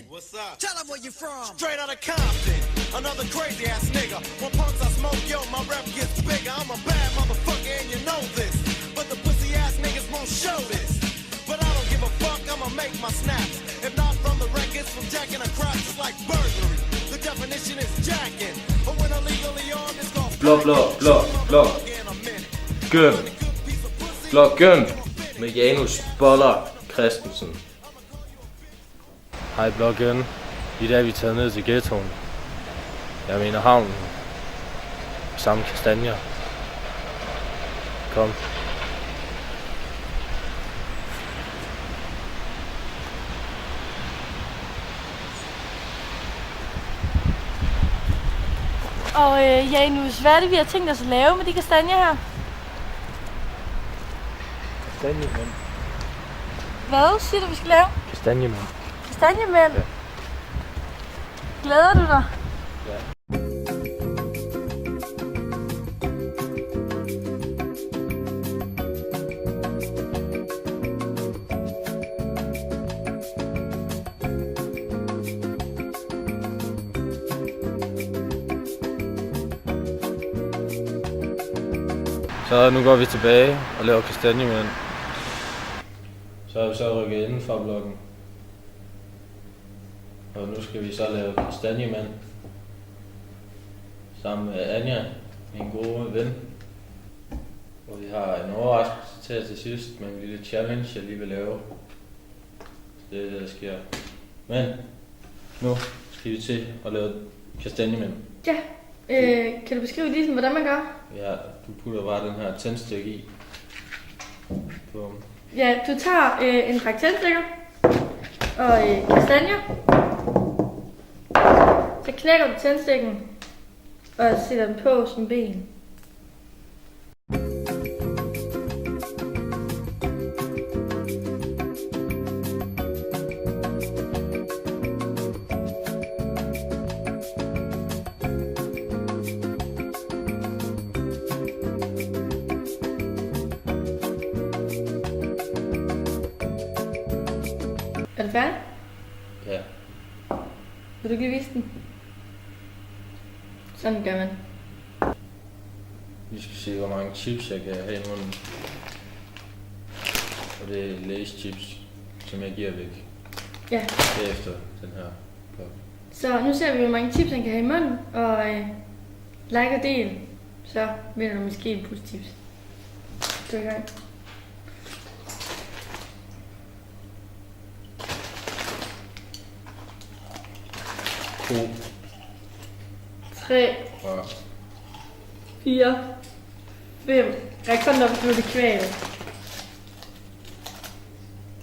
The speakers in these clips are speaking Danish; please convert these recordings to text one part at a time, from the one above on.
What's up? Tell them where you from. Straight out of Compton. Another crazy ass nigga. When punks I smoke, yo, my rep gets bigger. I'm a bad motherfucker and you know this. But the pussy ass niggas won't show this. But I don't give a fuck, I'ma make my snaps. If not from the records, from jacking across, it's like burglary. The definition is jacking. But when illegally armed, it's called Blå. Gøn. Blå Gøn. Med Janus Boller Christensen. Hej Blå Gøn. I dag er vi taget ned til ghettoen. Jeg mener havnen. Samme kastanjer. Kom. Og Janus, hvad er det, vi har tænkt os at lave med de kastanjer her? Kastanjemænd. Hvad siger du, vi skal lave? Kastanjemænd. Kastanjemænd? Ja. Glæder du dig? Ja. Så nu går vi tilbage og laver kastanjemænd. Så er vi så rykket inden for blokken. Og nu skal vi så lave kastanjemænd. Sammen med Anja, min gode ven. Og vi har en overraskelse til jer til sidst med en lille challenge, jeg lige vil lave. Det er det, der sker. Men nu skal vi til at lave kastanjemænd. Ja. Kan du beskrive lige, hvordan man gør? Ja, du putter bare den her tændstik i. Bum. Ja, du tager en pakke tændstikker og kastanjer. Så knækker du tændstikken og sætter den på som ben. Er du færdig? Ja. Vil du ikke lige vise den? Sådan gør man. Vi skal se, hvor mange chips jeg kan have i munden. Og det er Lay's chips, som jeg giver væk. Ja. Derefter den her blok. Så nu ser vi, hvor mange chips han kan have i munden, og like og del, så vinder du måske en pose chips. Du er i gang. 2, 3, 4, 5. Ræk hånden op, så du det kvæl.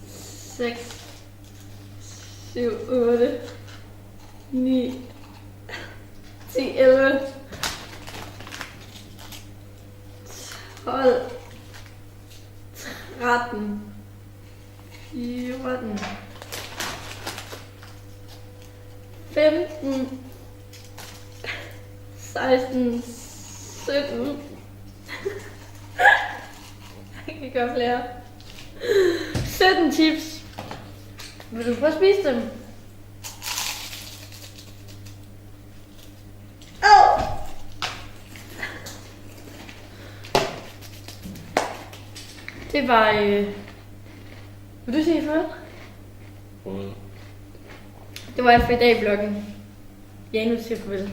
6, 7, 8, 9, 10, 11, 12, 13, 14, 15, 16, 17. Jeg kan gøre flere. 17 chips. Vil du prøve at spise dem? Det var... Vil du sige farvel? Farvel. Det var alt for i dag i bloggen. Janus siger farvel.